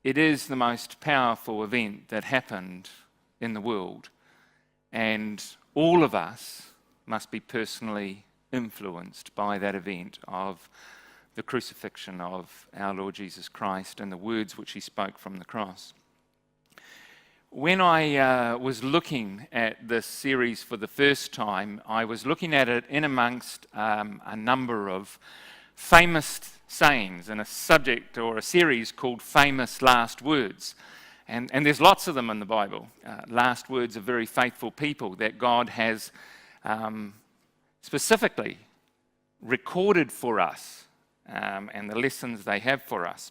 it is the most powerful event that happened in the world, and all of us must be personally influenced by that event of the crucifixion of our Lord Jesus Christ and the words which he spoke from the cross. When I was looking at this series for the first time, I was looking at it in amongst a number of famous sayings in a subject or a series called Famous Last Words. And there's lots of them in the Bible. Last words of very faithful people that God has specifically recorded for us, and the lessons they have for us.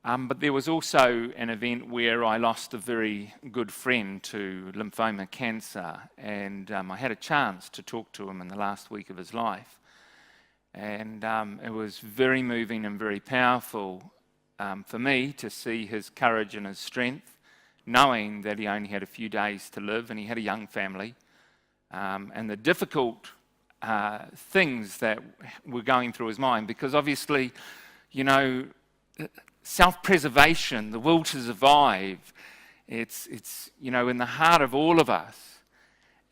But there was also an event where I lost a very good friend to lymphoma cancer, and I had a chance to talk to him in the last week of his life. And it was very moving and very powerful for me to see his courage and his strength, knowing that he only had a few days to live and he had a young family, and the difficult things that were going through his mind, because obviously, self-preservation, the will to survive, it's in the heart of all of us.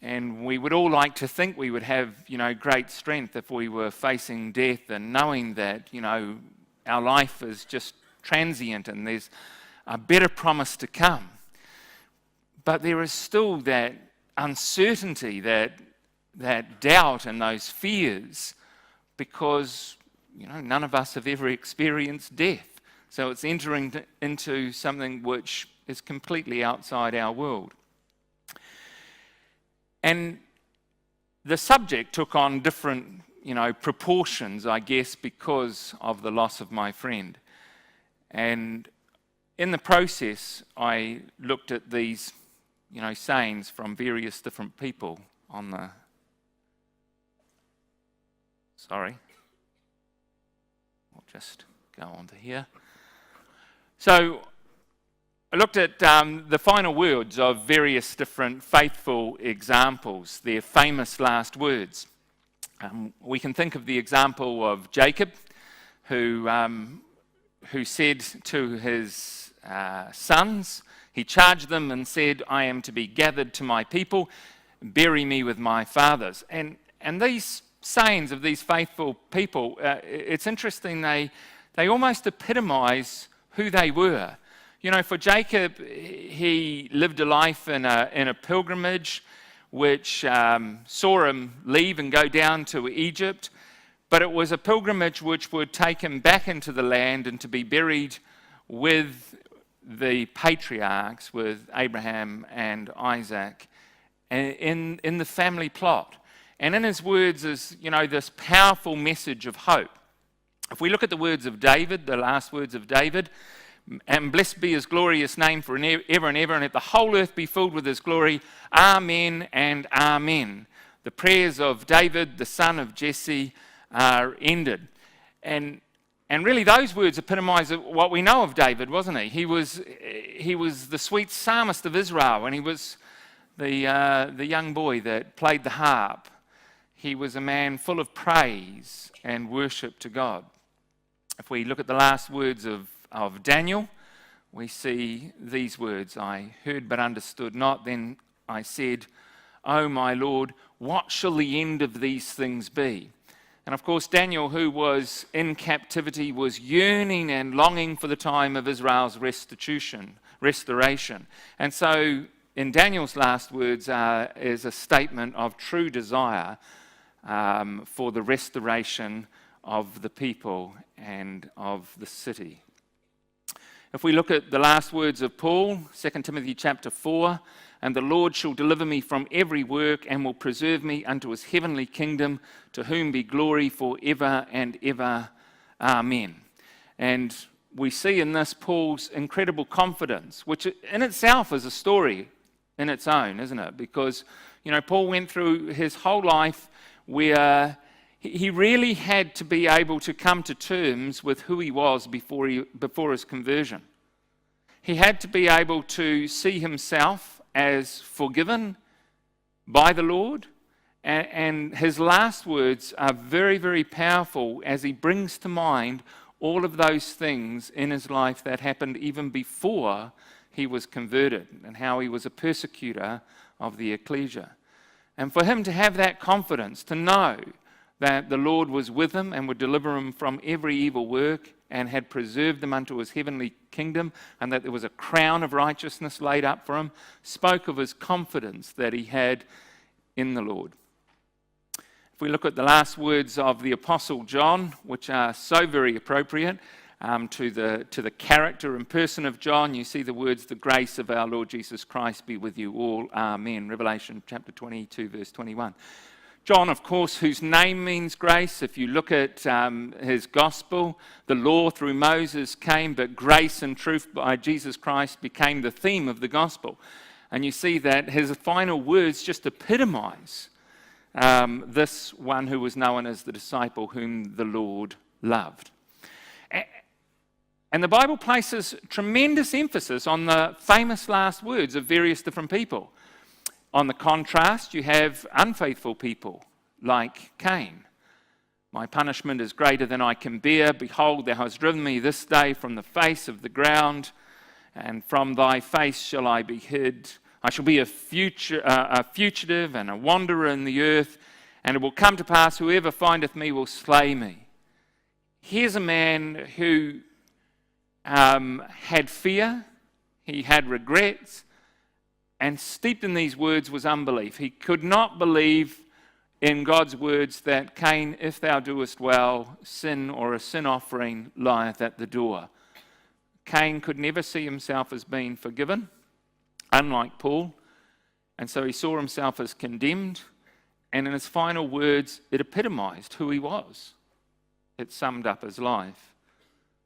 And we would all like to think we would have, great strength if we were facing death and knowing that, our life is just transient and there's a better promise to come. But there is still that uncertainty, that doubt and those fears, because none of us have ever experienced death. So it's entering into something which is completely outside our world. And the subject took on different, proportions, I guess, because of the loss of my friend. And in the process, I looked at these, sayings from various different people on the... Sorry. I'll just go on to here. So I looked at the final words of various different faithful examples, their famous last words. We can think of the example of Jacob, who said to his sons, he charged them and said, "I am to be gathered to my people, bury me with my fathers." And these sayings of these faithful people, it's interesting, they almost epitomize who they were. For Jacob, he lived a life in a pilgrimage which saw him leave and go down to Egypt, but it was a pilgrimage which would take him back into the land and to be buried with the patriarchs, with Abraham and Isaac, in the family plot. And in his words is, this powerful message of hope. If we look at the words of David, the last words of David, "And blessed be his glorious name for ever and ever, and let the whole earth be filled with his glory. Amen and amen." The prayers of David, the son of Jesse, are ended. And really those words epitomize what we know of David, wasn't he? He was the sweet psalmist of Israel, and he was the young boy that played the harp. He was a man full of praise and worship to God. If we look at the last words of Daniel, we see these words: "I heard but understood not. Then I said, O my Lord, what shall the end of these things be?" And of course, Daniel, who was in captivity, was yearning and longing for the time of Israel's restoration. And so in Daniel's last words is a statement of true desire for the restoration of the people and of the city. If we look at the last words of Paul, 2 Timothy chapter 4, "And the Lord shall deliver me from every work and will preserve me unto his heavenly kingdom, to whom be glory for ever and ever. Amen." And we see in this Paul's incredible confidence, which in itself is a story in its own, isn't it? Because, Paul went through his whole life where he really had to be able to come to terms with who he was before his conversion. He had to be able to see himself as forgiven by the Lord, and his last words are very, very powerful as he brings to mind all of those things in his life that happened even before he was converted, and how he was a persecutor of the ecclesia. And for him to have that confidence, to know that the Lord was with him and would deliver him from every evil work and had preserved him unto his heavenly kingdom, and that there was a crown of righteousness laid up for him, spoke of his confidence that he had in the Lord. If we look at the last words of the Apostle John, which are so very appropriate to the character and person of John, you see the words, "The grace of our Lord Jesus Christ be with you all. Amen." Revelation chapter 22, verse 21. John, of course, whose name means grace. If you look at his gospel, the law through Moses came, but grace and truth by Jesus Christ became the theme of the gospel. And you see that his final words just epitomize this one who was known as the disciple whom the Lord loved. And the Bible places tremendous emphasis on the famous last words of various different people. On the contrast, you have unfaithful people like Cain. "My punishment is greater than I can bear. Behold, thou hast driven me this day from the face of the ground, and from thy face shall I be hid. I shall be a fugitive and a wanderer in the earth, and it will come to pass, whoever findeth me will slay me." Here's a man who had fear, he had regrets, and steeped in these words was unbelief. He could not believe in God's words that, "Cain, if thou doest well, sin or a sin offering lieth at the door." Cain could never see himself as being forgiven, unlike Paul, and so he saw himself as condemned, and in his final words, it epitomized who he was. It summed up his life.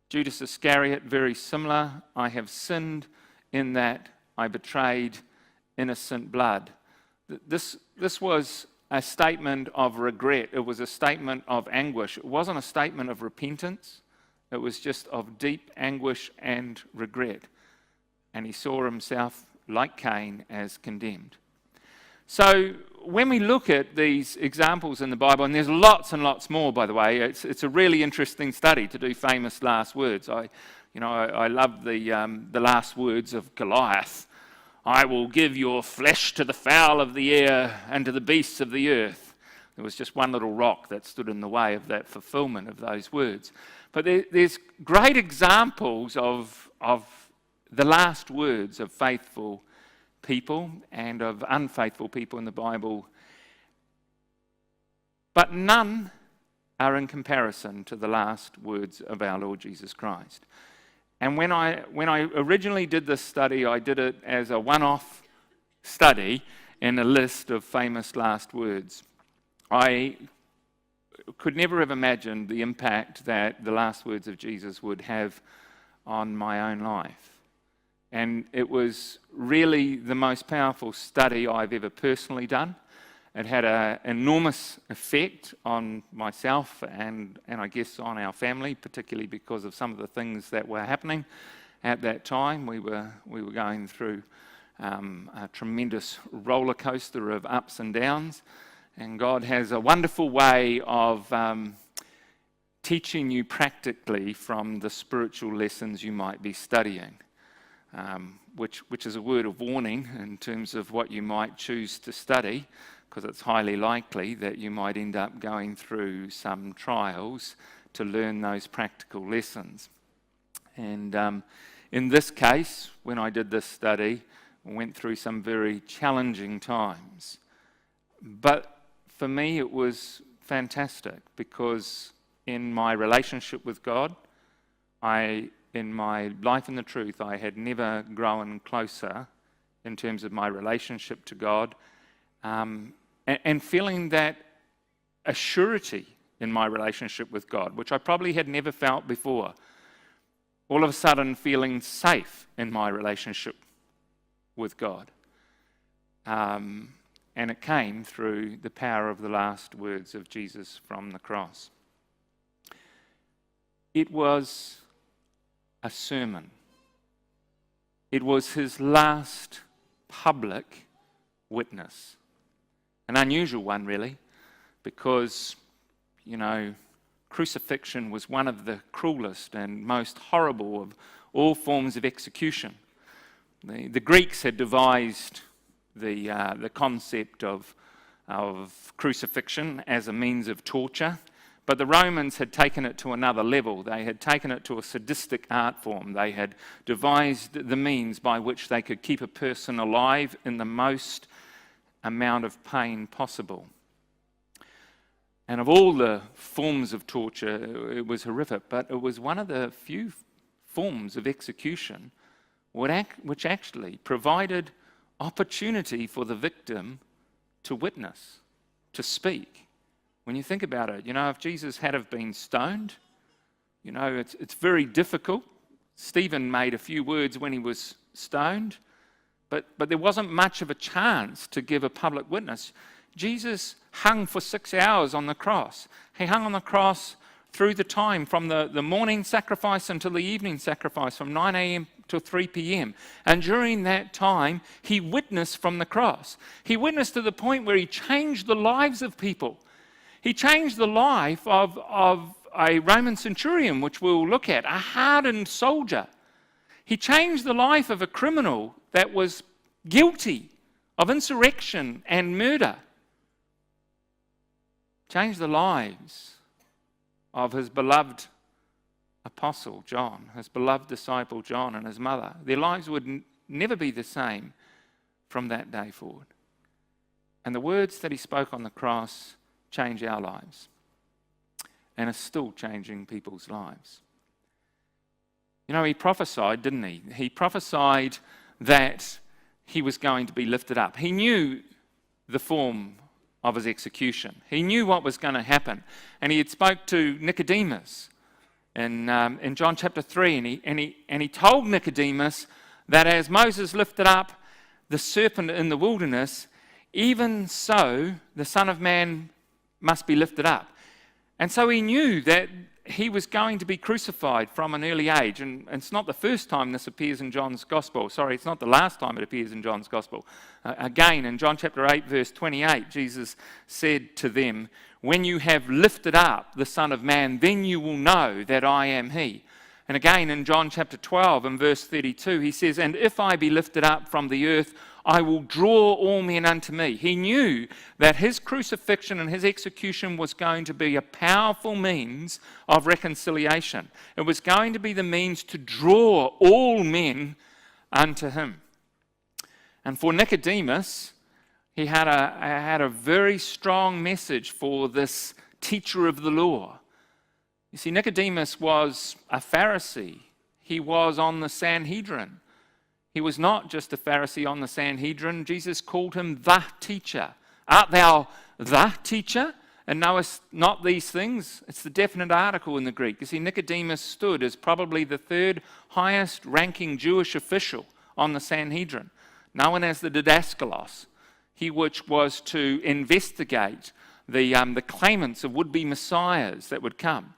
Judas Iscariot, very similar. "I have sinned in that I betrayed innocent blood." This was a statement of regret. It was a statement of anguish. It wasn't a statement of repentance. It was just of deep anguish and regret. And he saw himself, like Cain, as condemned. So when we look at these examples in the Bible, and there's lots and lots more, by the way, it's a really interesting study to do famous last words. I love the last words of Goliath. "I will give your flesh to the fowl of the air and to the beasts of the earth." There was just one little rock that stood in the way of that fulfillment of those words. But there's great examples of the last words of faithful people and of unfaithful people in the Bible. But none are in comparison to the last words of our Lord Jesus Christ. And when I originally did this study, I did it as a one-off study in a list of famous last words. I could never have imagined the impact that the last words of Jesus would have on my own life. And it was really the most powerful study I've ever personally done. It had an enormous effect on myself and I guess on our family, particularly because of some of the things that were happening at that time. We were going through a tremendous roller coaster of ups and downs. And God has a wonderful way of teaching you practically from the spiritual lessons you might be studying. Which is a word of warning in terms of what you might choose to study, because it's highly likely that you might end up going through some trials to learn those practical lessons. And in this case, when I did this study, I went through some very challenging times. But for me, it was fantastic, because in my relationship with God, in my life in the truth, I had never grown closer in terms of my relationship to God, and feeling that assurity in my relationship with God, which I probably had never felt before. All of a sudden feeling safe in my relationship with God. And it came through the power of the last words of Jesus from the cross. It was a sermon. It was his last public witness. An unusual one, really, because, crucifixion was one of the cruelest and most horrible of all forms of execution. The Greeks had devised the concept of crucifixion as a means of torture, but the Romans had taken it to another level. They had taken it to a sadistic art form. They had devised the means by which they could keep a person alive in the most amount of pain possible. And of all the forms of torture, it was horrific, but it was one of the few forms of execution which actually provided opportunity for the victim to witness, to speak. When you think about it, if Jesus had have been stoned, it's very difficult. Stephen made a few words when he was stoned, but there wasn't much of a chance to give a public witness. Jesus hung for 6 hours on the cross. He hung on the cross through the time from the morning sacrifice until the evening sacrifice, from 9 a.m. to 3 p.m. And during that time, he witnessed from the cross. He witnessed to the point where he changed the lives of people. He changed the life of a Roman centurion, which we'll look at, a hardened soldier. He changed the life of a criminal that was guilty of insurrection and murder. Changed the lives of his beloved apostle John, his beloved disciple John and his mother. Their lives would never be the same from that day forward. And the words that he spoke on the cross change our lives and are still changing people's lives. He prophesied, didn't he? He prophesied that he was going to be lifted up. He knew the form of his execution. He knew what was going to happen. And he had spoke to Nicodemus in John chapter 3, and he told Nicodemus that as Moses lifted up the serpent in the wilderness, even so the Son of Man must be lifted up. And so he knew that he was going to be crucified from an early age. And it's not the first time this appears in John's Gospel. Sorry, it's not the last time it appears in John's Gospel. Again, in John chapter 8, verse 28, Jesus said to them, "When you have lifted up the Son of Man, then you will know that I am he." And again, in John chapter 12 and verse 32, he says, "And if I be lifted up from the earth, I will draw all men unto me." He knew that his crucifixion and his execution was going to be a powerful means of reconciliation. It was going to be the means to draw all men unto him. And for Nicodemus, he had a very strong message for this teacher of the law. You see, Nicodemus was a Pharisee. He was on the Sanhedrin. He was not just a Pharisee on the Sanhedrin. Jesus called him the teacher. Art thou the teacher, and knowest not these things? It's the definite article in the Greek. You see, Nicodemus stood as probably the third highest ranking Jewish official on the Sanhedrin, known as the didaskalos, he which was to investigate the claimants of would-be messiahs that would come.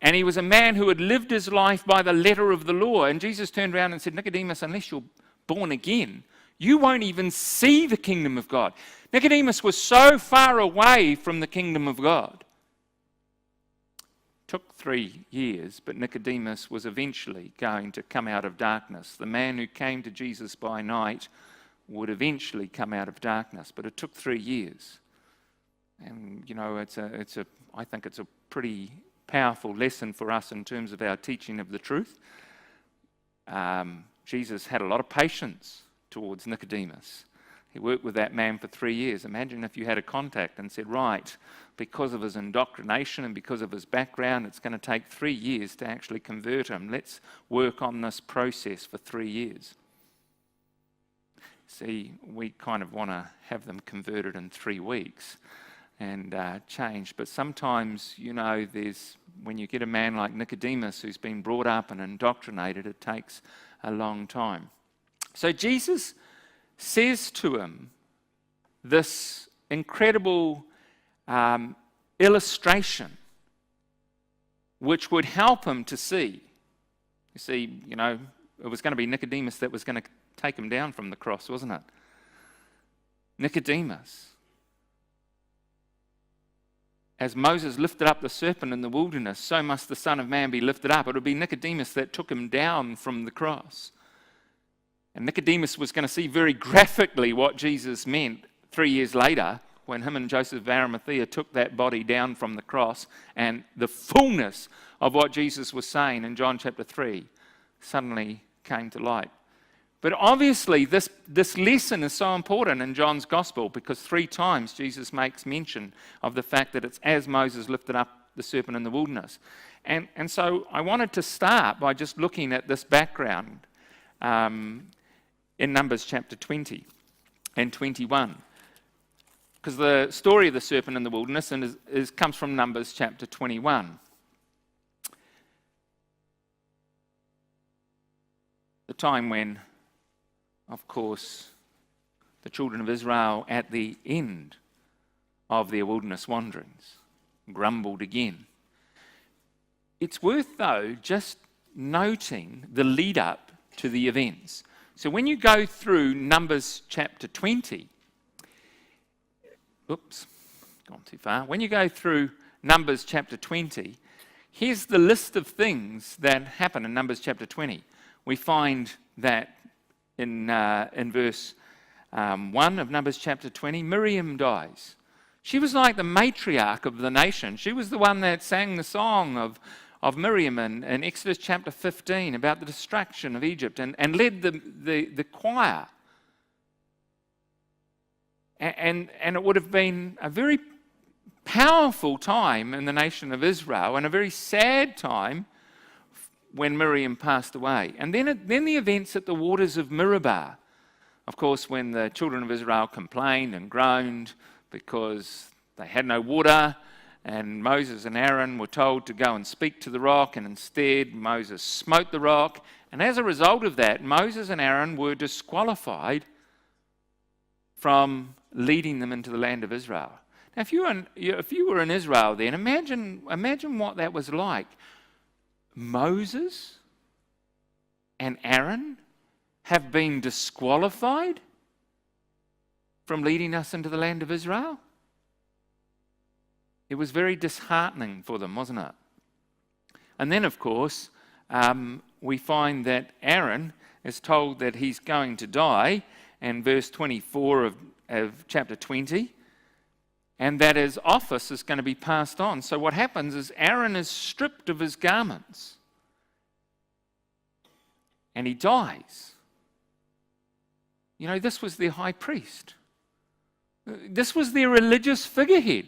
And he was a man who had lived his life by the letter of the law. And Jesus turned around and said, "Nicodemus, unless you're born again, you won't even see the kingdom of God." Nicodemus was so far away from the kingdom of God. It took 3 years, but Nicodemus was eventually going to come out of darkness. The man who came to Jesus by night would eventually come out of darkness, but it took 3 years. And, I think it's a pretty powerful lesson for us in terms of our teaching of the truth. Jesus had a lot of patience towards Nicodemus. He worked with that man for 3 years. Imagine if you had a contact and said, right, because of his indoctrination and because of his background, it's going to take 3 years to actually convert him. Let's work on this process for 3 years. See, we kind of want to have them converted in 3 weeks and changed. But sometimes, when you get a man like Nicodemus who's been brought up and indoctrinated, it takes a long time. So Jesus says to him this incredible illustration which would help him to see. You see, it was going to be Nicodemus that was going to take him down from the cross, wasn't it? Nicodemus. as Moses lifted up the serpent in the wilderness, so must the Son of Man be lifted up. It would be Nicodemus that took him down from the cross. And Nicodemus was going to see very graphically what Jesus meant 3 years later when him and Joseph of Arimathea took that body down from the cross, and the fullness of what Jesus was saying in John chapter 3 suddenly came to light. But obviously this lesson is so important in John's gospel because 3 times Jesus makes mention of the fact that it's as Moses lifted up the serpent in the wilderness. And so I wanted to start by just looking at this background in Numbers chapter 20 and 21. Because the story of the serpent in the wilderness comes from Numbers chapter 21. The time when, of course, the children of Israel at the end of their wilderness wanderings grumbled again. It's worth, though, just noting the lead up to the events. So when you go through Numbers chapter 20, gone too far. When you go through Numbers chapter 20, here's the list of things that happen in Numbers chapter 20. We find that in verse 1 of Numbers chapter 20, Miriam dies. She was like the matriarch of the nation. She was the one that sang the song of Miriam in Exodus chapter 15 about the destruction of Egypt and led the choir. And it would have been a very powerful time in the nation of Israel and a very sad time when Miriam passed away. And then the events at the waters of Meribah. Of course, when the children of Israel complained and groaned because they had no water, and Moses and Aaron were told to go and speak to the rock, and instead Moses smote the rock. And as a result of that, Moses and Aaron were disqualified from leading them into the land of Israel. Now, if you were in Israel then, imagine what that was like. Moses and Aaron have been disqualified from leading us into the land of Israel. It was very disheartening for them, wasn't it? And then, of course, we find that Aaron is told that he's going to die in verse 24 of chapter 20, and that his office is going to be passed on. So what happens is Aaron is stripped of his garments, and he dies. You know, this was their high priest. This was their religious figurehead.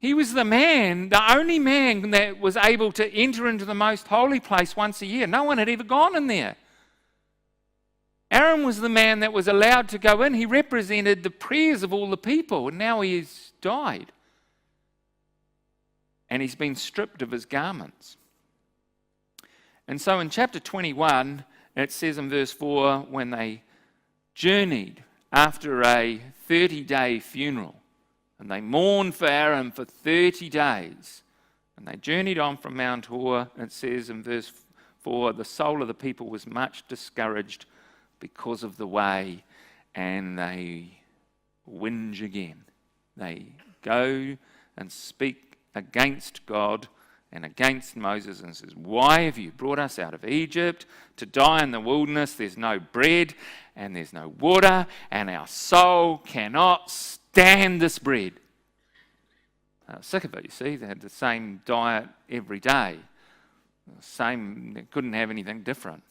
He was the man, the only man that was able to enter into the most holy place once a year. No one had ever gone in there. Aaron was the man that was allowed to go in. He represented the prayers of all the people, and now he has died. And he's been stripped of his garments. And so in chapter 21, it says in verse 4, when they journeyed after a 30-day funeral, and they mourned for Aaron for 30 days, and they journeyed on from Mount Hor, it says in verse 4, the soul of the people was much discouraged because of the way, and they whinge again. They go and speak against God and against Moses and says, why have you brought us out of Egypt to die in the wilderness? There's no bread and there's no water, and our soul cannot stand this bread. Sick of it, you see. They had the same diet every day. They couldn't have anything different.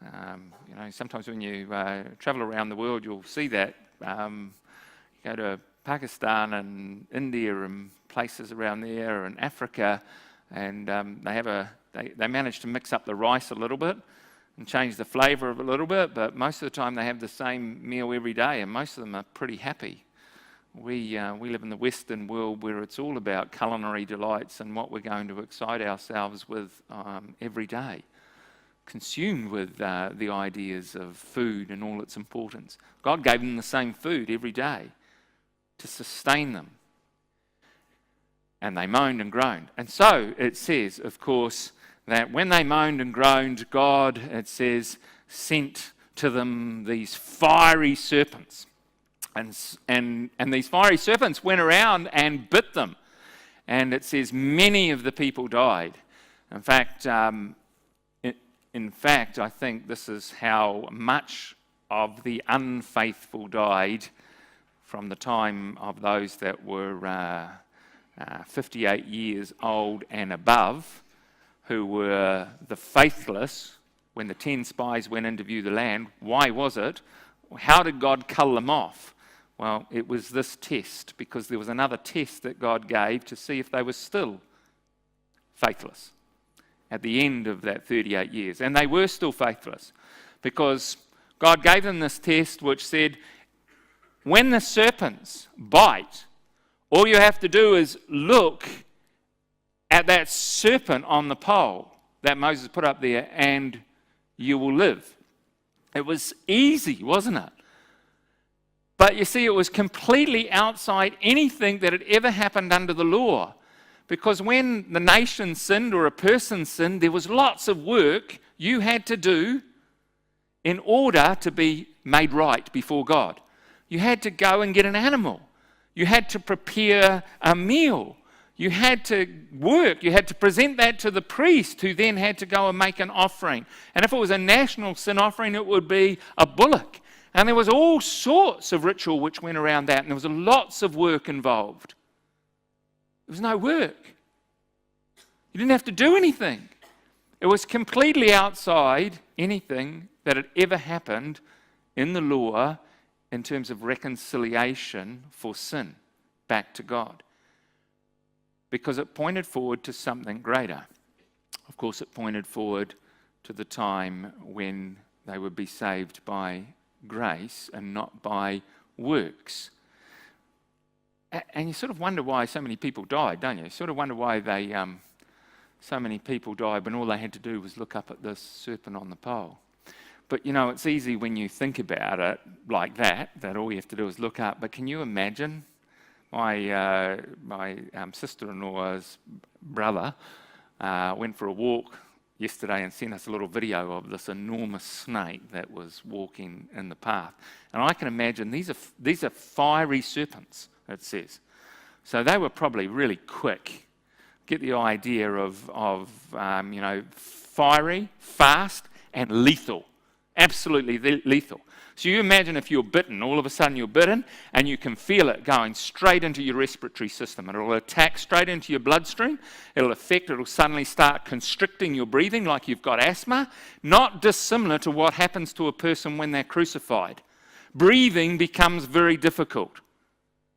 You know, sometimes when you travel around the world, you'll see that. You go to Pakistan and India and places around there and Africa, and they manage to mix up the rice a little bit and change the flavour of it a little bit, but most of the time they have the same meal every day, and most of them are pretty happy. We live in the Western world where it's all about culinary delights and what we're going to excite ourselves with every day, consumed with the ideas of food and all its importance. God gave them the same food every day to sustain them. And they moaned and groaned. And so it says, of course, that when they moaned and groaned, God, it says, sent to them these fiery serpents. And these fiery serpents went around and bit them. And it says many of the people died. In fact, I think this is how much of the unfaithful died from the time of those that were 58 years old and above, who were the faithless when the 10 spies went in to view the land. Why was it? How did God cull them off? Well, it was this test, because there was another test that God gave to see if they were still faithless at the end of that 38 years. And they were still faithless, because God gave them this test which said, when the serpents bite, all you have to do is look at that serpent on the pole that Moses put up there and you will live. It was easy, wasn't it? But you see, it was completely outside anything that had ever happened under the law. Because when the nation sinned or a person sinned, there was lots of work you had to do in order to be made right before God. You had to go and get an animal. You had to prepare a meal. You had to work. You had to present that to the priest, who then had to go and make an offering. And if it was a national sin offering, it would be a bullock. And there was all sorts of ritual which went around that, and there was lots of work involved. There was no work. You didn't have to do anything. It was completely outside anything that had ever happened in the law in terms of reconciliation for sin back to God. Because it pointed forward to something greater. Of course, it pointed forward to the time when they would be saved by grace and not by works. And you sort of wonder why so many people died, don't you? You sort of wonder why so many people died when all they had to do was look up at this serpent on the pole. But you know, it's easy when you think about it like that all you have to do is look up. But can you imagine? My sister-in-law's brother went for a walk yesterday and sent us a little video of this enormous snake that was walking in the path. And I can imagine these are fiery serpents, it says. So they were probably really quick. Get the idea of fiery, fast, and lethal. Absolutely lethal. So you imagine if you're bitten, all of a sudden you're bitten, and you can feel it going straight into your respiratory system. It'll attack straight into your bloodstream. It'll suddenly start constricting your breathing like you've got asthma, not dissimilar to what happens to a person when they're crucified. Breathing becomes very difficult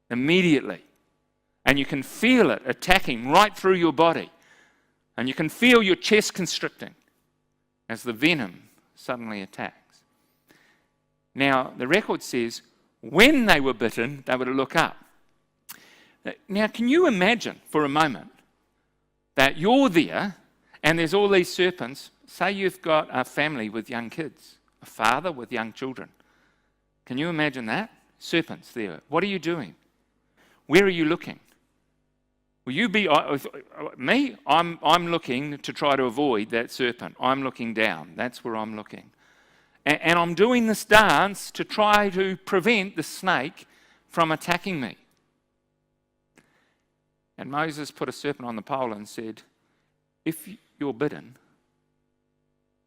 immediately. And you can feel it attacking right through your body. And you can feel your chest constricting as the venom suddenly attacks. Now, the record says when they were bitten, they were to look up. Now, can you imagine for a moment that you're there and there's all these serpents? Say you've got a family with young kids, a father with young children. Can you imagine that? Serpents there. What are you doing? Where are you looking? Will you be me? I'm looking to try to avoid that serpent. I'm looking down. That's where I'm looking. And I'm doing this dance to try to prevent the snake from attacking me. And Moses put a serpent on the pole and said, if you're bitten,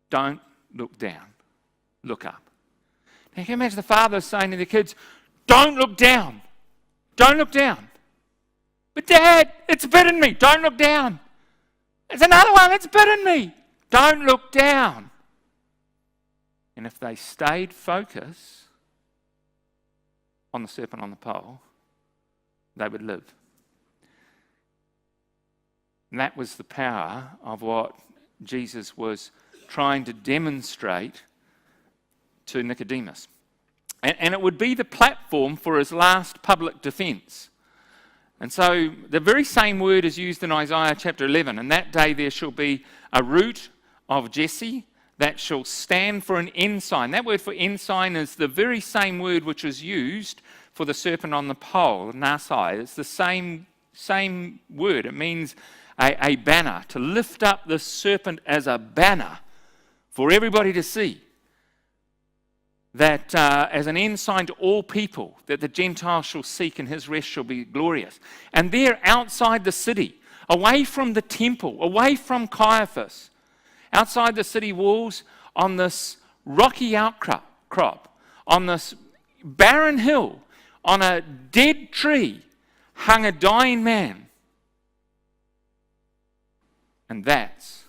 don't look down, look up. Now can you imagine the father saying to the kids, don't look down, don't look down. But Dad, it's bitten me, don't look down. There's another one, it's bitten me, don't look down. And if they stayed focused on the serpent on the pole, they would live. And that was the power of what Jesus was trying to demonstrate to Nicodemus. And it would be the platform for his last public defense. And so the very same word is used in Isaiah chapter 11. And that day there shall be a root of Jesse that shall stand for an ensign. That word for ensign is the very same word which is used for the serpent on the pole, nasai. It's the same word. It means a banner, to lift up the serpent as a banner for everybody to see. that as an ensign to all people, that the Gentiles shall seek and his rest shall be glorious. And there outside the city, away from the temple, away from Caiaphas, outside the city walls, on this rocky outcrop, on this barren hill, on a dead tree, hung a dying man. And that's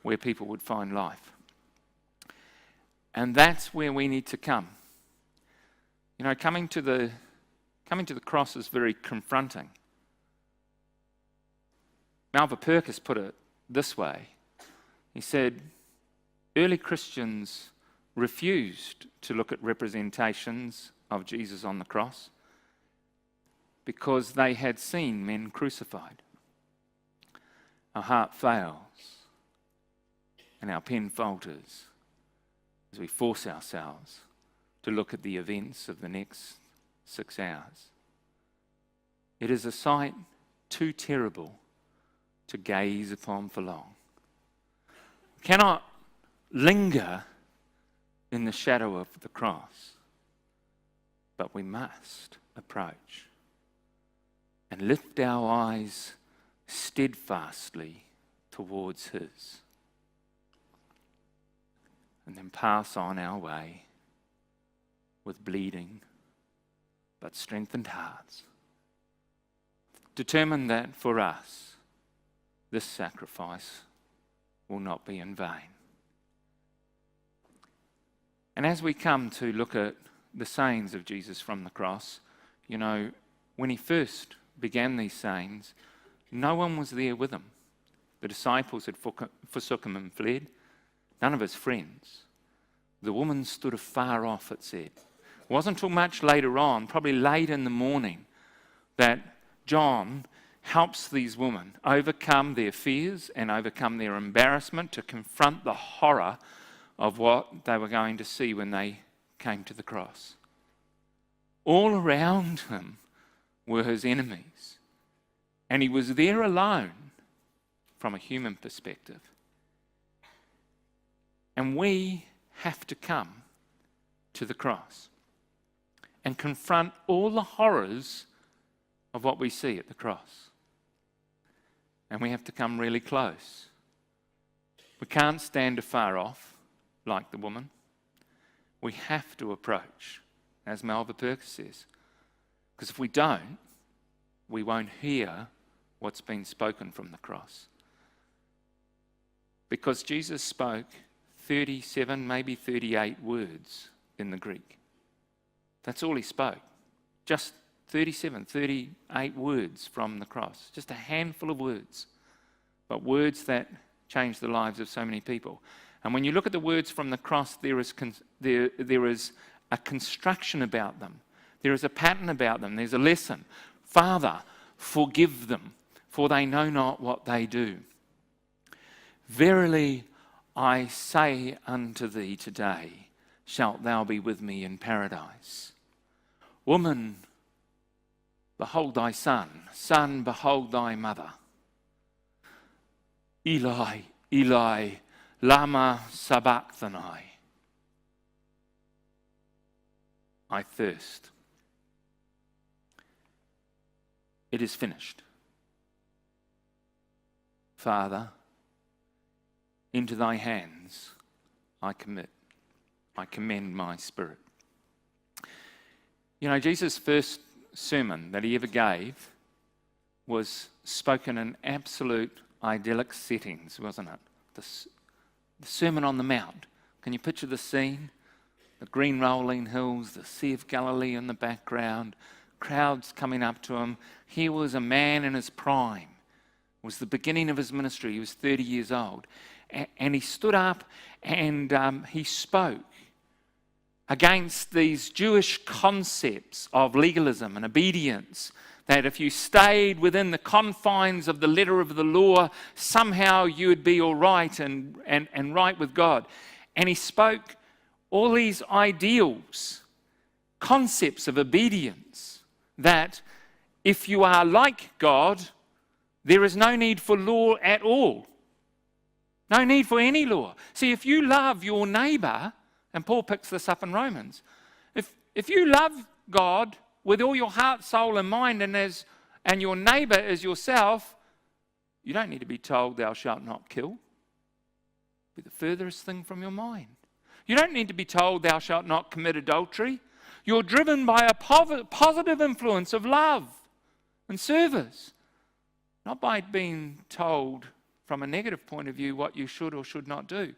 where people would find life. And that's where we need to come. You know, coming to the cross is very confronting. Malva Perkis put it this way. He said, early Christians refused to look at representations of Jesus on the cross because they had seen men crucified. Our heart fails and our pen falters as we force ourselves to look at the events of the next 6 hours. It is a sight too terrible to gaze upon for long. We cannot linger in the shadow of the cross, but we must approach and lift our eyes steadfastly towards his, and then pass on our way with bleeding but strengthened hearts, determined that for us this sacrifice will not be in vain. And as we come to look at the sayings of Jesus from the cross, you know, when he first began these sayings, no one was there with him. The disciples had forsook him and fled. None of his friends. The woman stood afar off, it said. It wasn't until much later on, probably late in the morning, that John helps these women overcome their fears and overcome their embarrassment to confront the horror of what they were going to see when they came to the cross. All around him were his enemies, and he was there alone from a human perspective. And we have to come to the cross and confront all the horrors of what we see at the cross. And we have to come really close. We can't stand afar off like the woman. We have to approach, as Malva Perkis says. Because if we don't, we won't hear what's been spoken from the cross. Because Jesus spoke 37, maybe 38 words in the Greek. That's all he spoke. Just 37, 38 words from the cross. Just a handful of words. But words that changed the lives of so many people. And when you look at the words from the cross, there is a construction about them. There is a pattern about them. There's a lesson. Father, forgive them, for they know not what they do. Verily, I say unto thee today, shalt thou be with me in paradise. Woman, behold thy son. Son, behold thy mother. Eli, Eli, lama sabachthani. I thirst. It is finished. Father, into thy hands I commend my spirit. You know, Jesus' first sermon that he ever gave was spoken in absolute idyllic settings, wasn't it? The Sermon on the Mount. Can you picture the scene? The green rolling hills, the Sea of Galilee in the background, crowds coming up to him. He was a man in his prime. It was the beginning of his ministry. He was 30 years old. And he stood up and he spoke against these Jewish concepts of legalism and obedience, that if you stayed within the confines of the letter of the law, somehow you would be all right and right with God. And he spoke all these ideals, concepts of obedience, that if you are like God, there is no need for law at all. No need for any law. See, if you love your neighbour And Paul picks this up in Romans. If you love God with all your heart, soul, and mind, and your neighbour is yourself, you don't need to be told, thou shalt not kill. Be the furthest thing from your mind. You don't need to be told, thou shalt not commit adultery. You're driven by a positive influence of love and service, not by being told from a negative point of view what you should or should not do.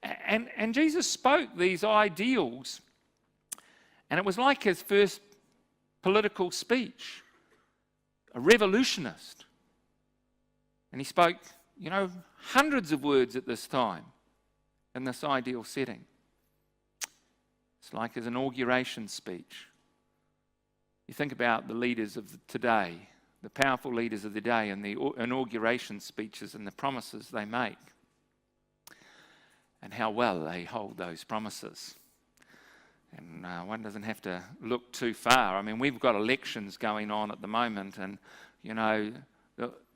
And Jesus spoke these ideals, and it was like his first political speech, a revolutionist. And he spoke, hundreds of words at this time in this ideal setting. It's like his inauguration speech. You think about the leaders of today, the powerful leaders of the day, and the inauguration speeches and the promises they make, and how well they hold those promises. And one doesn't have to look too far. I mean, we've got elections going on at the moment, and,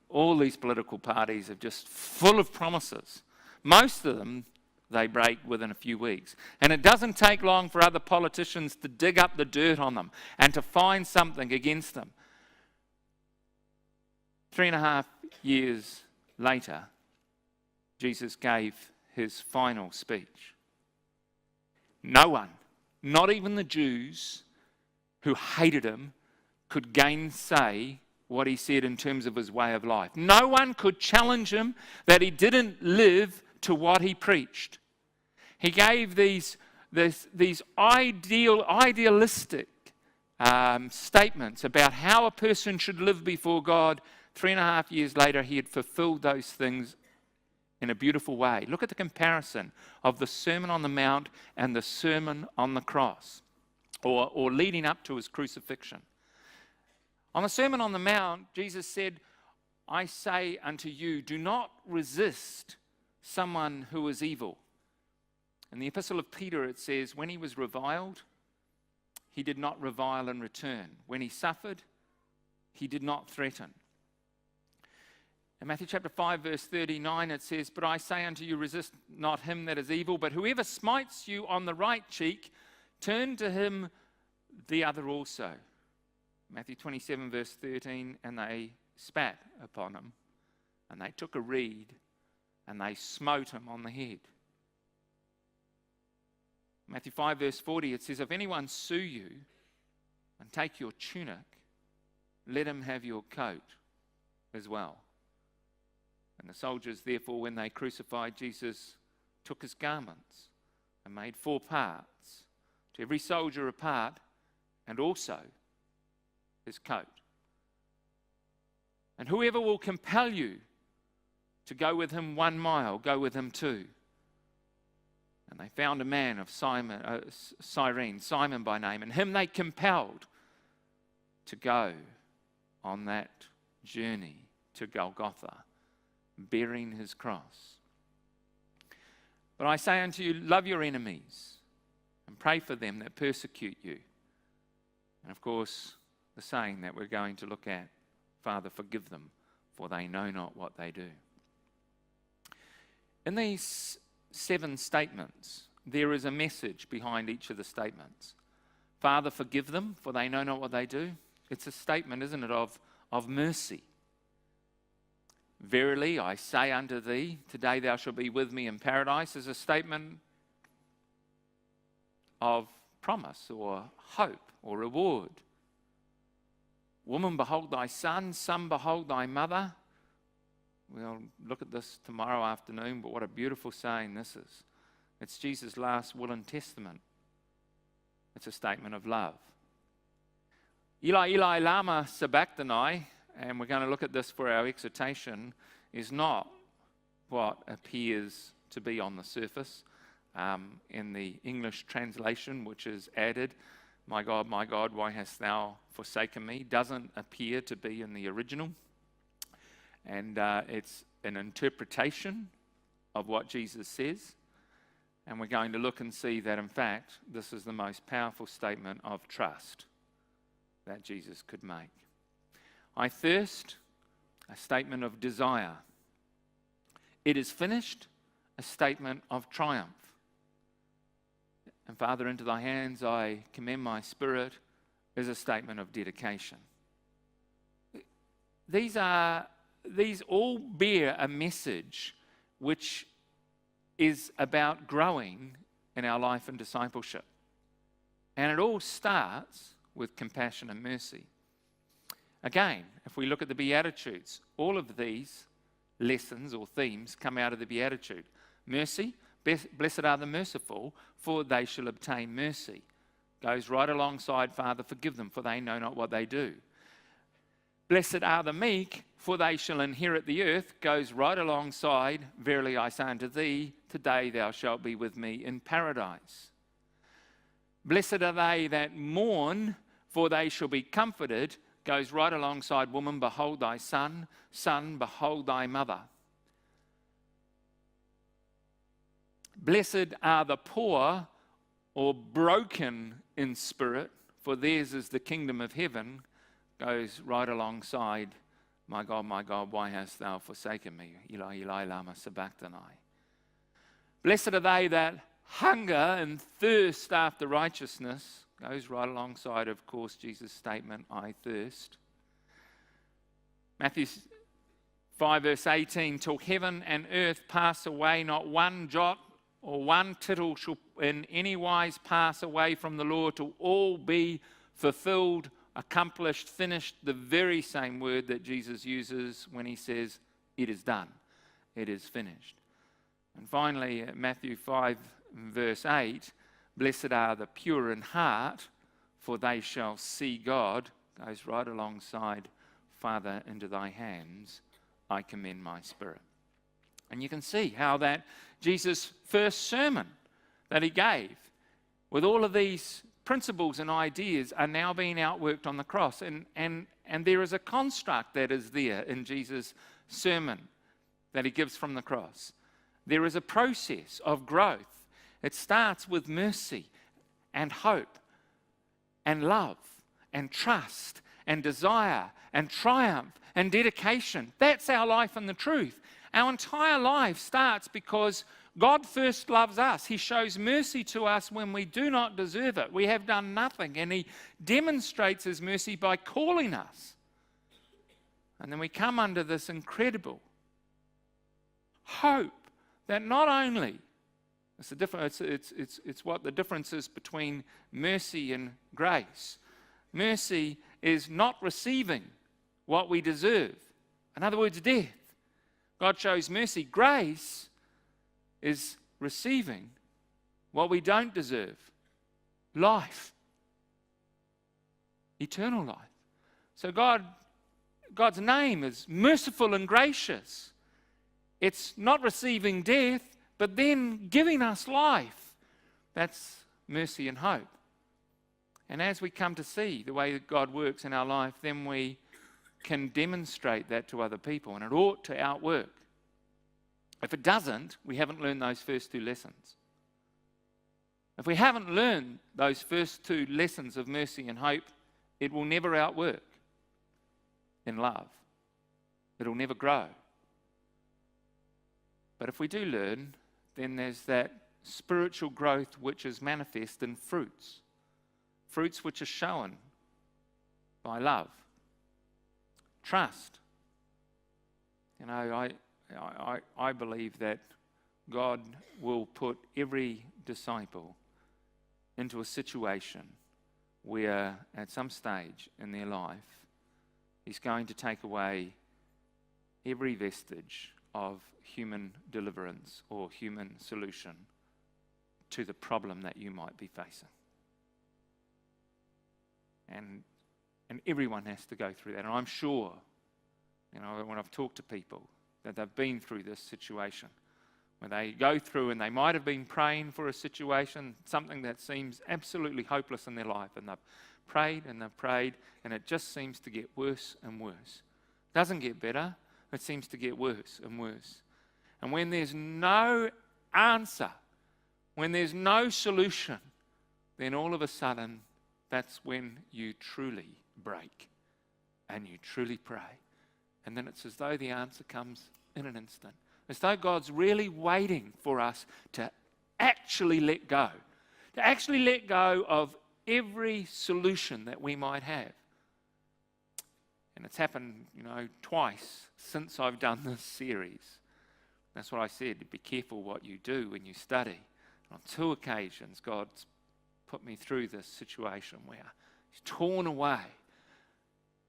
all these political parties are just full of promises. Most of them they break within a few weeks. And it doesn't take long for other politicians to dig up the dirt on them and to find something against them. 3.5 years later, Jesus gave his final speech. No one, not even the Jews who hated him, could gainsay what he said in terms of his way of life. No one could challenge him that he didn't live to what he preached. He gave these idealistic statements about how a person should live before God. 3.5 years later, he had fulfilled those things in a beautiful way. Look at the comparison of the Sermon on the Mount and the Sermon on the Cross, or leading up to his crucifixion. On the Sermon on the Mount, Jesus said, I say unto you, do not resist someone who is evil. In the Epistle of Peter, it says, when he was reviled, he did not revile in return. When he suffered, he did not threaten. In Matthew chapter 5, verse 39, it says, but I say unto you, resist not him that is evil, but whoever smites you on the right cheek, turn to him the other also. Matthew 27, verse 13, and they spat upon him, and they took a reed, and they smote him on the head. Matthew 5, verse 40, it says, if anyone sue you and take your tunic, let him have your coat as well. And the soldiers, therefore, when they crucified Jesus, took his garments and made 4 parts, to every soldier a part, and also his coat. And whoever will compel you to go with him 1 mile, go with him 2. And they found a man of Cyrene, Simon by name, and him they compelled to go on that journey to Golgotha, bearing his cross. But I say unto you, love your enemies and pray for them that persecute you. And of course, the saying that we're going to look at, Father, forgive them, for they know not what they do. In these 7 statements, there is a message behind each of the statements. Father, forgive them, for they know not what they do. It's a statement, isn't it, of mercy. Verily, I say unto thee, today thou shalt be with me in paradise, is a statement of promise or hope or reward. Woman, behold thy son. Son, behold thy mother. We'll look at this tomorrow afternoon, but what a beautiful saying this is. It's Jesus' last will and testament. It's a statement of love. Eli, Eli, lama sabachthani, and we're going to look at this for our exhortation, is not what appears to be on the surface. In the English translation, which is added, my God, why hast thou forsaken me, doesn't appear to be in the original. And it's an interpretation of what Jesus says. And we're going to look and see that, in fact, this is the most powerful statement of trust that Jesus could make. I thirst, a statement of desire. It is finished, a statement of triumph. And Father, into thy hands I commend my spirit, is a statement of dedication. These all bear a message which is about growing in our life and discipleship. And it all starts with compassion and mercy. Again, if we look at the Beatitudes, all of these lessons or themes come out of the Beatitude. Mercy, blessed are the merciful, for they shall obtain mercy. Goes right alongside, Father, forgive them, for they know not what they do. Blessed are the meek, for they shall inherit the earth. Goes right alongside, verily I say unto thee, today thou shalt be with me in paradise. Blessed are they that mourn, for they shall be comforted. Goes right alongside, woman, behold thy son. Son, behold thy mother. Blessed are the poor or broken in spirit, for theirs is the kingdom of heaven. Goes right alongside, my God, why hast thou forsaken me? Eli, Eli, lama sabachthani. Blessed are they that hunger and thirst after righteousness. Goes right alongside, of course, Jesus' statement, I thirst. Matthew 5 verse 18, till heaven and earth pass away, not one jot or one tittle shall in any wise pass away from the law, till all be fulfilled, accomplished, finished. The very same word that Jesus uses when he says, it is done, it is finished. And finally, Matthew 5 verse 8, blessed are the pure in heart, for they shall see God. Goes right alongside, Father, into thy hands I commend my spirit. And you can see how that Jesus' first sermon that he gave, with all of these principles and ideas, are now being outworked on the cross. And there is a construct that is there in Jesus' sermon that he gives from the cross. There is a process of growth. It starts with mercy and hope and love and trust and desire and triumph and dedication. That's our life in the truth. Our entire life starts because God first loves us. He shows mercy to us when we do not deserve it. We have done nothing, and he demonstrates his mercy by calling us. And then we come under this incredible hope that not only it's what the difference is between mercy and grace. Mercy is not receiving what we deserve. In other words, death. God shows mercy. Grace is receiving what we don't deserve. Life. Eternal life. So God's name is merciful and gracious. It's not receiving death, but then giving us life. That's mercy and hope. And as we come to see the way that God works in our life, then we can demonstrate that to other people, and it ought to outwork. If it doesn't, we haven't learned those first two lessons. If we haven't learned those first two lessons of mercy and hope, it will never outwork in love. It'll never grow. But if we do learn, then there's that spiritual growth which is manifest in fruits. Fruits which are shown by love, trust. You know, I believe that God will put every disciple into a situation where at some stage in their life he's going to take away every vestige of human deliverance or human solution to the problem that you might be facing. And everyone has to go through that. And I'm sure, you know, when I've talked to people that they've been through this situation, when they go through and they might have been praying for a situation, something that seems absolutely hopeless in their life, and they've prayed and it just seems to get worse and worse. It doesn't get better, it seems to get worse and worse. And when there's no answer, when there's no solution, then all of a sudden, that's when you truly break and you truly pray. And then it's as though the answer comes in an instant. As though God's really waiting for us to actually let go, To actually let go of every solution that we might have. And it's happened, twice since I've done this series. That's what I said, be careful what you do when you study. On 2 occasions, God's put me through this situation where He's torn away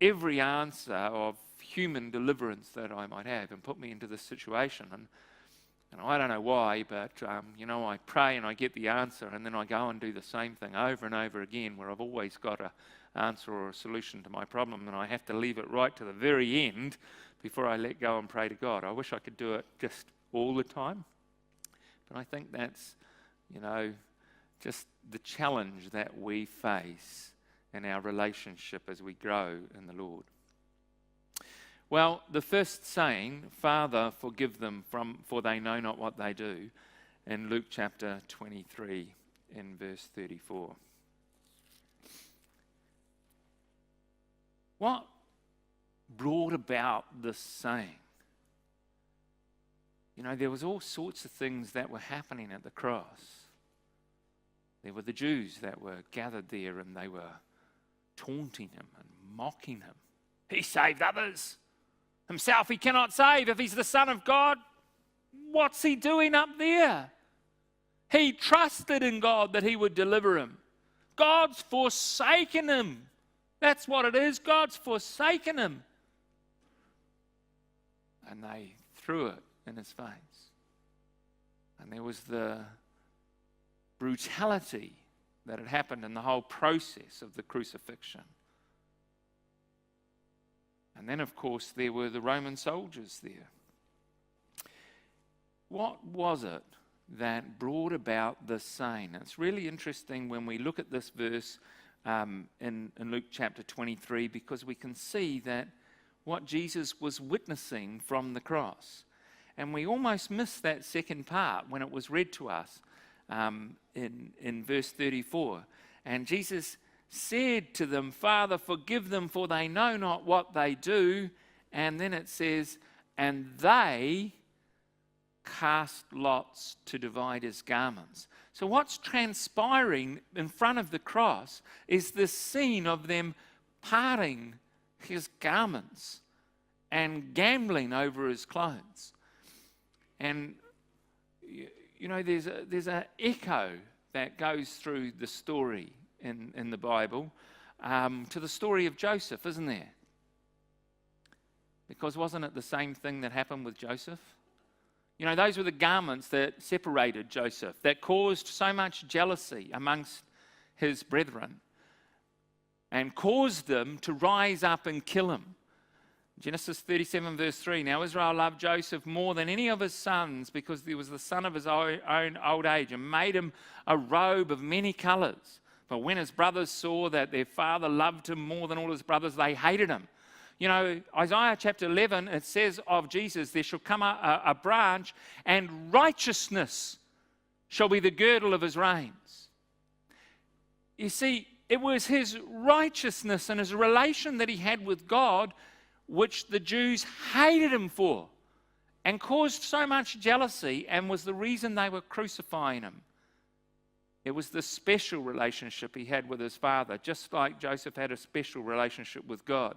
every answer of human deliverance that I might have and put me into this situation. And I don't know why, but, I pray and I get the answer, and then I go and do the same thing over and over again, where I've always got an answer or a solution to my problem, and I have to leave it right to the very end before I let go and pray to God. I wish I could do it just all the time, but I think that's, just the challenge that we face in our relationship as we grow in the Lord. Well, the first saying, Father, forgive them, for they know not what they do, in Luke chapter 23 in verse 34. What brought about this saying? There was all sorts of things that were happening at the cross. There were the Jews that were gathered there, and they were taunting Him and mocking Him. He saved others. Himself He cannot save. If He's the Son of God, what's He doing up there? He trusted in God that He would deliver him. God's forsaken him. That's what it is. God's forsaken him. And they threw it in His face. And there was the brutality that had happened in the whole process of the crucifixion. And then, of course, there were the Roman soldiers there. What was it that brought about this saying? It's really interesting when we look at this verse in Luke chapter 23, because we can see that what Jesus was witnessing from the cross. And we almost missed that second part when it was read to us in verse 34. And Jesus said to them, Father, forgive them, for they know not what they do. And then it says, and they cast lots to divide His garments. So what's transpiring in front of the cross is this scene of them parting His garments and gambling over His clothes. And there's an echo that goes through the story in the Bible to the story of Joseph, isn't there? Because wasn't it the same thing that happened with Joseph? Those were the garments that separated Joseph, that caused so much jealousy amongst his brethren and caused them to rise up and kill him. Genesis 37 verse 3, now Israel loved Joseph more than any of his sons, because he was the son of his own old age, and made him a robe of many colors. But when his brothers saw that their father loved him more than all his brothers, they hated him. Isaiah chapter 11, it says of Jesus, there shall come a branch, and righteousness shall be the girdle of his reins. You see, it was his righteousness and his relation that he had with God which the Jews hated him for and caused so much jealousy, and was the reason they were crucifying him. It was the special relationship he had with his father, just like Joseph had a special relationship with God.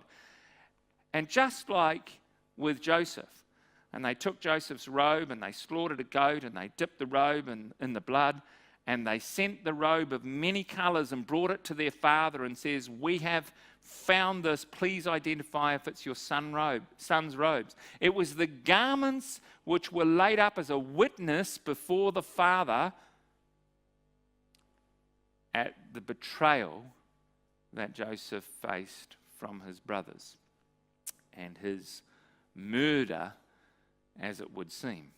And just like with Joseph, and they took Joseph's robe and they slaughtered a goat and they dipped the robe in the blood, and they sent the robe of many colors and brought it to their father and says, we have found this, please identify if it's your son's robes. It was the garments which were laid up as a witness before the father at the betrayal that Joseph faced from his brothers, and his murder, as it would seem.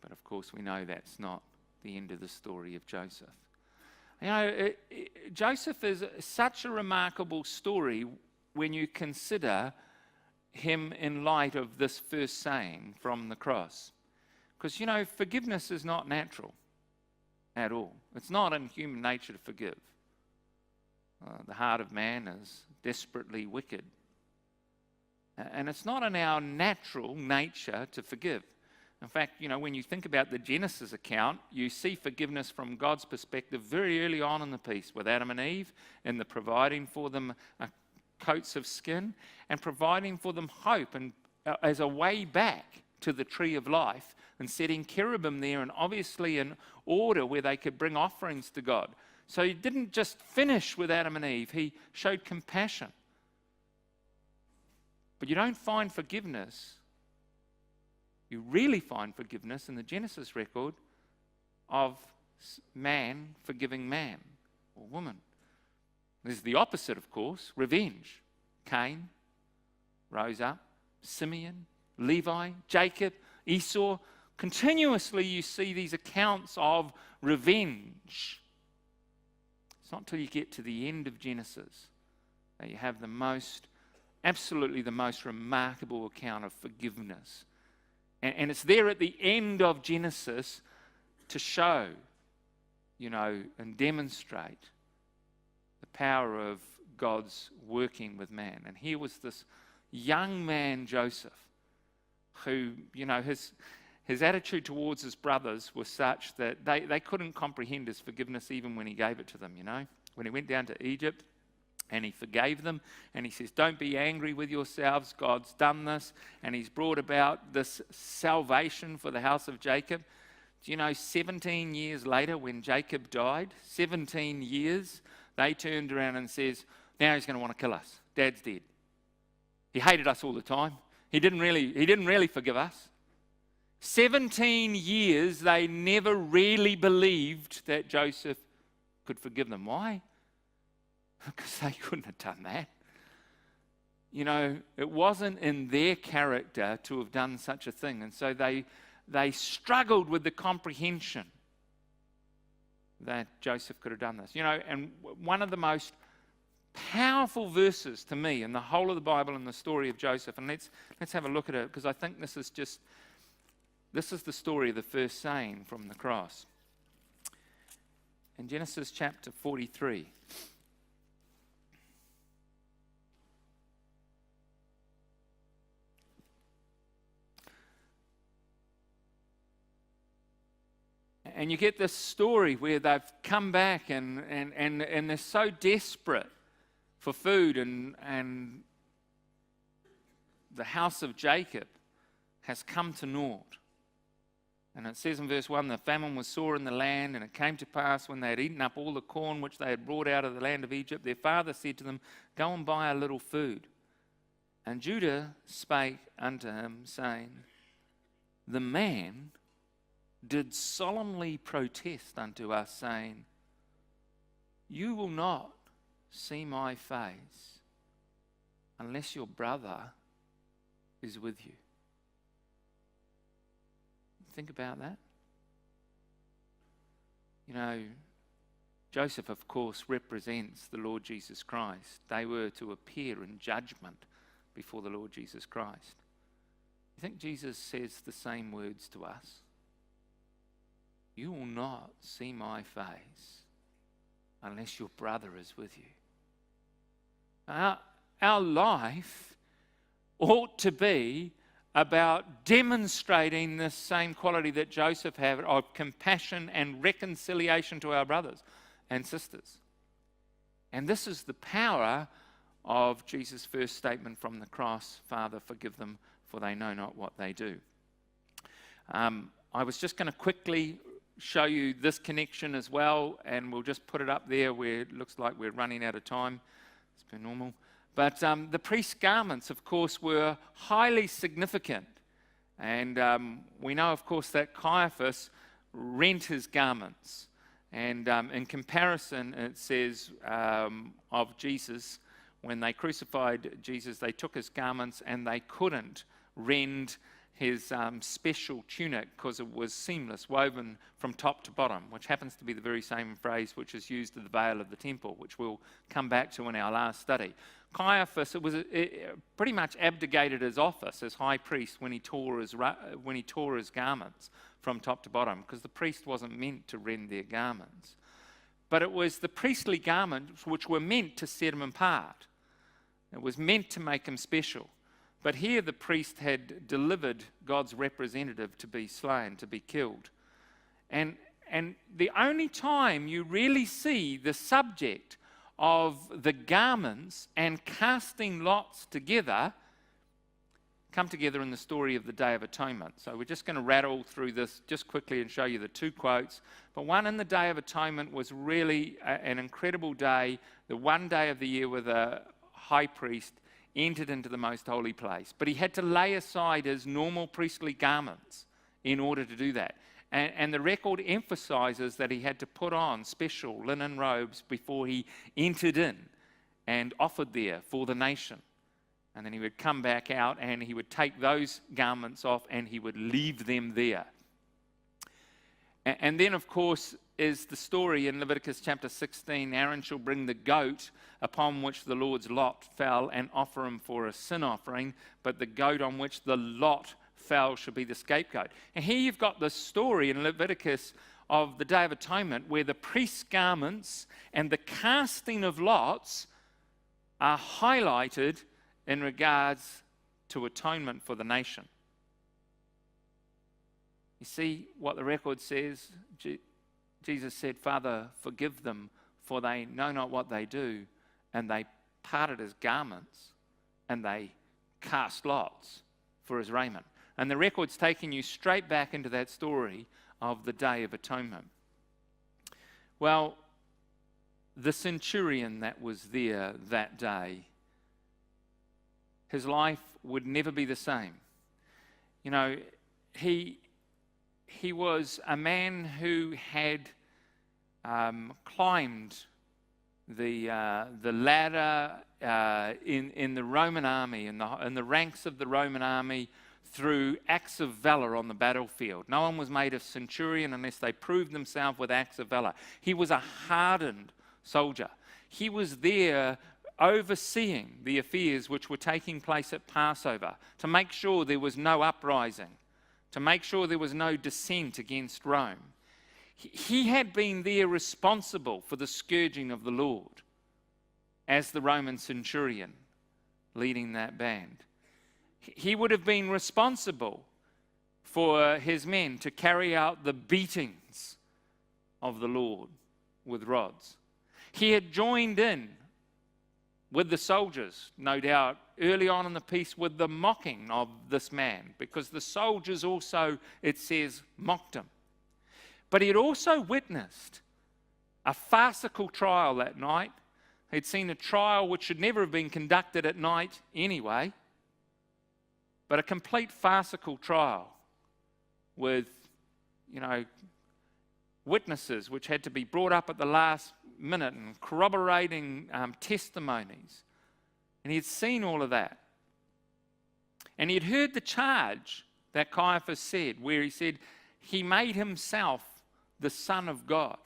But of course we know that's not the end of the story of Joseph. Joseph is such a remarkable story when you consider him in light of this first saying from the cross. Because, forgiveness is not natural at all. It's not in human nature to forgive. The heart of man is desperately wicked. And it's not in our natural nature to forgive. In fact, when you think about the Genesis account, you see forgiveness from God's perspective very early on in the piece with Adam and Eve, in the providing for them coats of skin and providing for them hope and as a way back to the tree of life, and setting cherubim there, and obviously an order where they could bring offerings to God. So he didn't just finish with Adam and Eve, he showed compassion. But you don't find forgiveness. You really find forgiveness in the Genesis record of man forgiving man or woman. There's the opposite, of course, revenge. Cain rose up, Simeon, Levi, Jacob, Esau. Continuously you see these accounts of revenge. It's not till you get to the end of Genesis that you have absolutely the most remarkable account of forgiveness. And it's there at the end of Genesis to show, and demonstrate the power of God's working with man. And here was this young man, Joseph, who, his attitude towards his brothers was such that they couldn't comprehend his forgiveness even when he gave it to them, When he went down to Egypt, and he forgave them, and he says, don't be angry with yourselves, God's done this, and he's brought about this salvation for the house of Jacob. Do 17 years later when Jacob died, 17 years, they turned around and says, now he's going to want to kill us. Dad's dead. He hated us all the time. He didn't really forgive us. 17 years they never really believed that Joseph could forgive them. Why? Because they couldn't have done that. It wasn't in their character to have done such a thing. And so they struggled with the comprehension that Joseph could have done this. And one of the most powerful verses to me in the whole of the Bible and the story of Joseph, and let's have a look at it, because I think this is the story of the first saying from the cross. In Genesis chapter 43. And you get this story where they've come back and they're so desperate for food, and the house of Jacob has come to naught. And it says in verse 1, the famine was sore in the land, and it came to pass when they had eaten up all the corn which they had brought out of the land of Egypt, their father said to them, go and buy a little food. And Judah spake unto him, saying, the man did solemnly protest unto us, saying, you will not see my face unless your brother is with you. Think about that. Joseph, of course, represents the Lord Jesus Christ. They were to appear in judgment before the Lord Jesus Christ. You think Jesus says the same words to us? You will not see my face unless your brother is with you. Our life ought to be about demonstrating this same quality that Joseph had of compassion and reconciliation to our brothers and sisters. And this is the power of Jesus' first statement from the cross, Father, forgive them, for they know not what they do. I was just going to quickly show you this connection as well, and we'll just put it up there where it looks like we're running out of time. It's been normal. But the priest's garments, of course, were highly significant. And we know, of course, that Caiaphas rent his garments. And in comparison, it says of Jesus, when they crucified Jesus, they took his garments and they couldn't rend his special tunic because it was seamless, woven from top to bottom, which happens to be the very same phrase which is used in the veil of the temple, which we'll come back to in our last study. Caiaphas pretty much abdicated his office as high priest when he tore his garments from top to bottom, because the priest wasn't meant to rend their garments. But it was the priestly garments which were meant to set him apart. It was meant to make him special. But here the priest had delivered God's representative to be slain, to be killed. And the only time you really see the subject of the garments and casting lots together come together in the story of the Day of Atonement. So we're just going to rattle through this just quickly and show you the two quotes. But one in the Day of Atonement was really an incredible day, the one day of the year where the high priest entered into the most holy place. But he had to lay aside his normal priestly garments in order to do that. And the record emphasizes that he had to put on special linen robes before he entered in and offered there for the nation. And then he would come back out and he would take those garments off and he would leave them there. And then, of course, is the story in Leviticus chapter 16. Aaron shall bring the goat upon which the Lord's lot fell and offer him for a sin offering, but the goat on which the lot fell shall be the scapegoat. And here you've got the story in Leviticus of the Day of Atonement where the priest's garments and the casting of lots are highlighted in regards to atonement for the nation. You see what the record says? Jesus said, Father, forgive them, for they know not what they do. And they parted his garments and they cast lots for his raiment. And the record's taking you straight back into that story of the Day of Atonement. Well, the centurion that was there that day, his life would never be the same. You know, he was a man who had climbed the ladder in the Roman army, in the ranks of the Roman army, through acts of valor on the battlefield. No one was made a centurion unless they proved themselves with acts of valor. He was a hardened soldier. He was there overseeing the affairs which were taking place at Passover, to make sure there was no uprising, to make sure there was no dissent against Rome. He had been there responsible for the scourging of the Lord as the Roman centurion leading that band. He would have been responsible for his men to carry out the beatings of the Lord with rods. He had joined in with the soldiers, no doubt, early on in the piece with the mocking of this man, because the soldiers also, it says, mocked him. But he had also witnessed a farcical trial that night. He'd seen a trial which should never have been conducted at night anyway, but a complete farcical trial with, witnesses which had to be brought up at the last minute and corroborating testimonies. And he had seen all of that. And he had heard the charge that Caiaphas said, where he said he made himself the Son of God.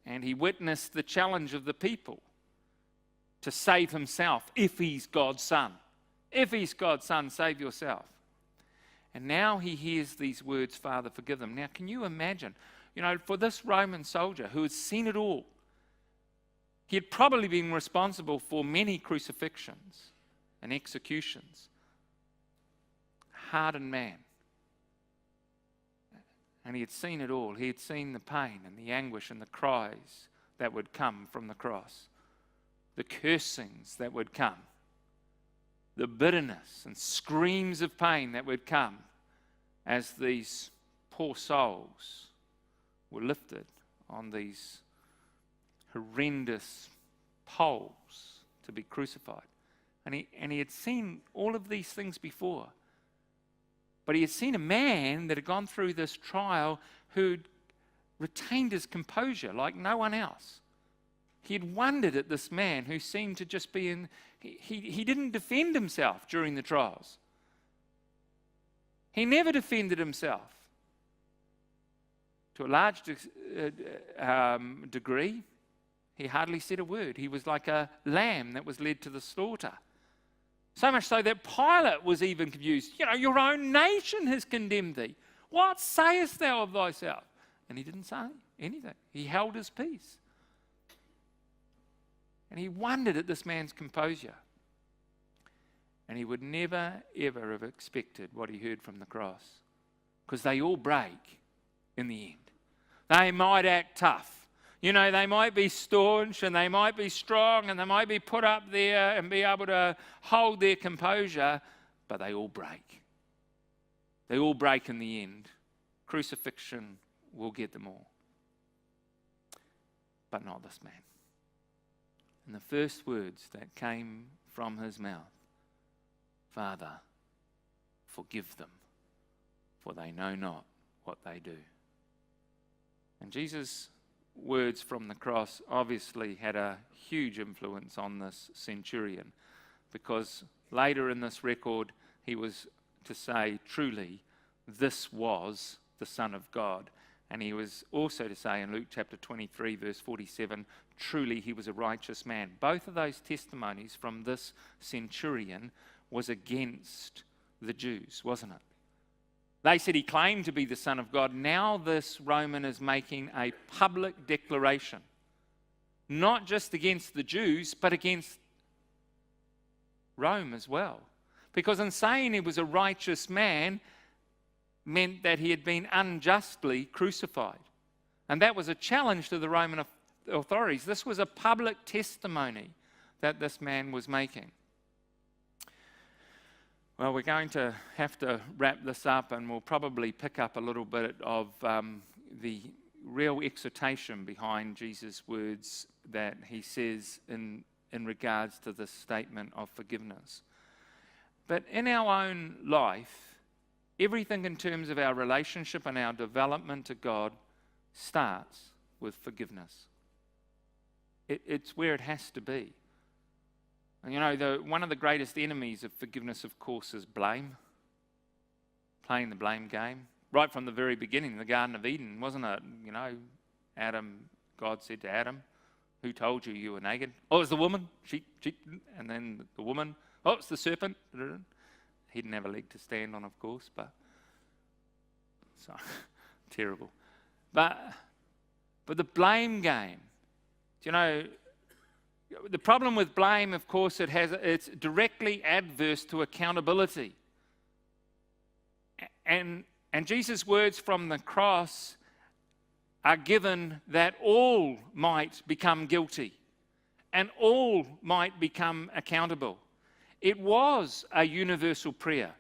And he witnessed the challenge of the people to save himself if he's God's Son. If he's God's Son, save yourself. And now he hears these words, Father, forgive them. Now, can you imagine, for this Roman soldier who had seen it all, he had probably been responsible for many crucifixions and executions. Hardened man. And he had seen it all. He had seen the pain and the anguish and the cries that would come from the cross, the cursings that would come, the bitterness and screams of pain that would come as these poor souls were lifted on these horrendous poles to be crucified. And he had seen all of these things before. But he had seen a man that had gone through this trial who'd retained his composure like no one else. He had wondered at this man who seemed to just be in... He didn't defend himself during the trials. He never defended himself. To a large degree, he hardly said a word. He was like a lamb that was led to the slaughter. So much so that Pilate was even confused. Your own nation has condemned thee. What sayest thou of thyself? And he didn't say anything. He held his peace. And he wondered at this man's composure. And he would never, ever have expected what he heard from the cross, because they all break in the end. They might act tough. They might be staunch and they might be strong and they might be put up there and be able to hold their composure, but they all break. They all break in the end. Crucifixion will get them all. But not this man. And the first words that came from his mouth, Father, forgive them, for they know not what they do. And Jesus' words from the cross obviously had a huge influence on this centurion, because later in this record he was to say, truly, this was the Son of God. And he was also to say in Luke chapter 23, verse 47, truly he was a righteous man. Both of those testimonies from this centurion was against the Jews, wasn't it? They said he claimed to be the Son of God. Now this Roman is making a public declaration, not just against the Jews, but against Rome as well. Because in saying he was a righteous man meant that he had been unjustly crucified. And that was a challenge to the Roman authorities. This was a public testimony that this man was making. Well, we're going to have to wrap this up, and we'll probably pick up a little bit of the real exhortation behind Jesus' words that he says in regards to this statement of forgiveness. But in our own life, everything in terms of our relationship and our development to God starts with forgiveness. It's where it has to be. And one of the greatest enemies of forgiveness, of course, is blame. Playing the blame game. Right from the very beginning, the Garden of Eden, wasn't it? God said to Adam, who told you you were naked? Oh, it was the woman. She, and then the woman, oh, it's the serpent. He didn't have a leg to stand on, of course, but so terrible. But the blame game, the problem with blame, of course, it's directly adverse to accountability. And Jesus' words from the cross are given that all might become guilty and all might become accountable. It was a universal prayer.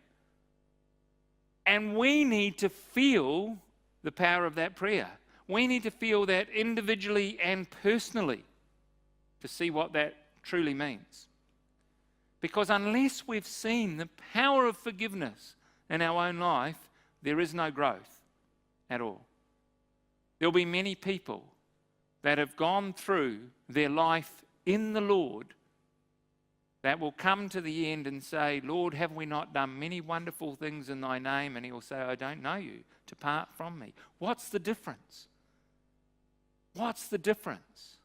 And we need to feel the power of that prayer. We need to feel that individually and personally to see what that truly means. Because unless we've seen the power of forgiveness in our own life, there is no growth at all. There'll be many people that have gone through their life in the Lord that will come to the end and say, Lord, have we not done many wonderful things in thy name? And he will say, I don't know you. Depart from me. What's the difference? What's the difference?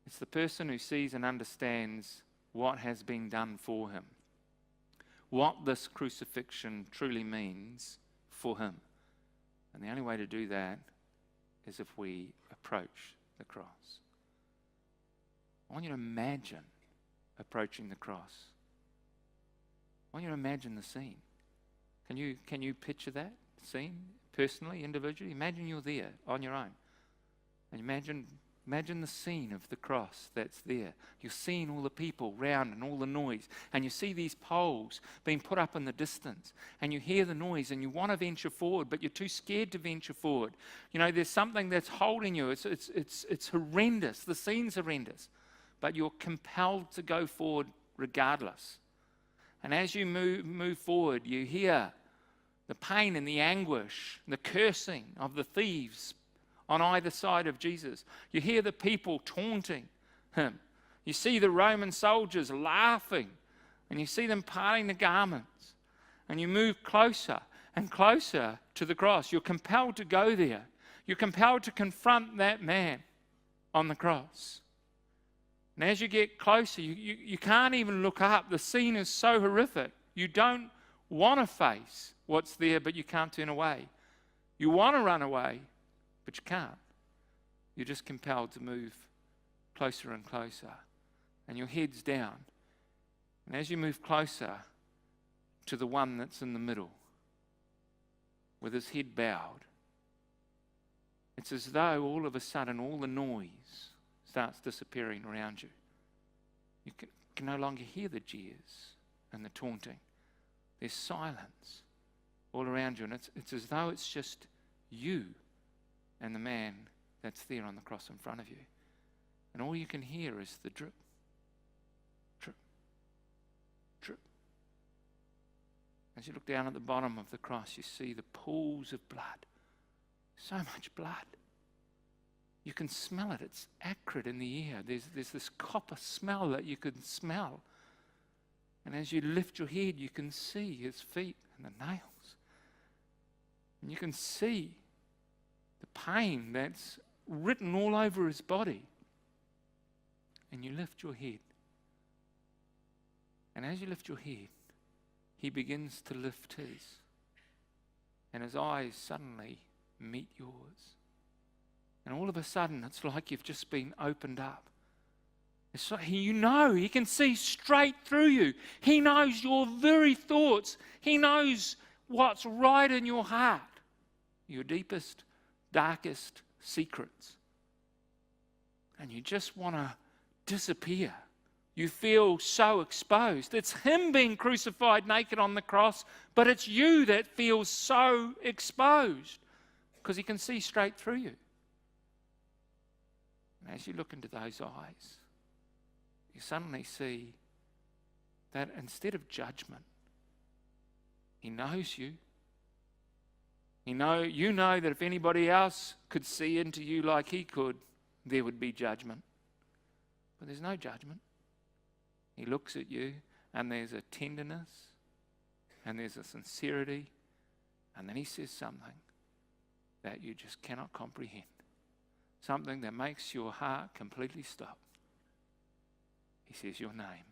It's the person who sees and understands what has been done for him, what this crucifixion truly means for him. And the only way to do that is if we approach the cross. I want you to imagine approaching the cross. I want you to imagine the scene. Can you picture that scene personally, individually? Imagine you're there on your own. And imagine the scene of the cross that's there. You're seeing all the people round and all the noise. And you see these poles being put up in the distance. And you hear the noise and you want to venture forward, but you're too scared to venture forward. There's something that's holding you. It's horrendous. The scene's horrendous. But you're compelled to go forward regardless. And as you move forward, you hear the pain and the anguish, the cursing of the thieves on either side of Jesus. You hear the people taunting him. You see the Roman soldiers laughing, and you see them parting the garments. And you move closer and closer to the cross. You're compelled to go there. You're compelled to confront that man on the cross. And as you get closer, you can't even look up. The scene is so horrific. You don't want to face what's there, but you can't turn away. You want to run away, but you can't. You're just compelled to move closer and closer. And your head's down. And as you move closer to the one that's in the middle, with his head bowed, it's as though all of a sudden all the noise starts disappearing around you. You can no longer hear the jeers and the taunting. There's silence all around you, and it's as though it's just you and the man that's there on the cross in front of you. And all you can hear is the drip, drip, drip. As you look down at the bottom of the cross, you see the pools of blood. So much blood. You can smell it. It's acrid in the air. There's this copper smell that you can smell. And as you lift your head, you can see his feet and the nails. And you can see the pain that's written all over his body. And you lift your head. And as you lift your head, he begins to lift his. And his eyes suddenly meet yours. And all of a sudden, it's like you've just been opened up. It's like, he can see straight through you. He knows your very thoughts. He knows what's right in your heart, your deepest, darkest secrets. And you just want to disappear. You feel so exposed. It's him being crucified naked on the cross, but it's you that feels so exposed because he can see straight through you. And as you look into those eyes, you suddenly see that instead of judgment, he knows you. You know that if anybody else could see into you like he could, there would be judgment. But there's no judgment. He looks at you, and there's a tenderness, and there's a sincerity, and then he says something that you just cannot comprehend. Something that makes your heart completely stop. He says your name.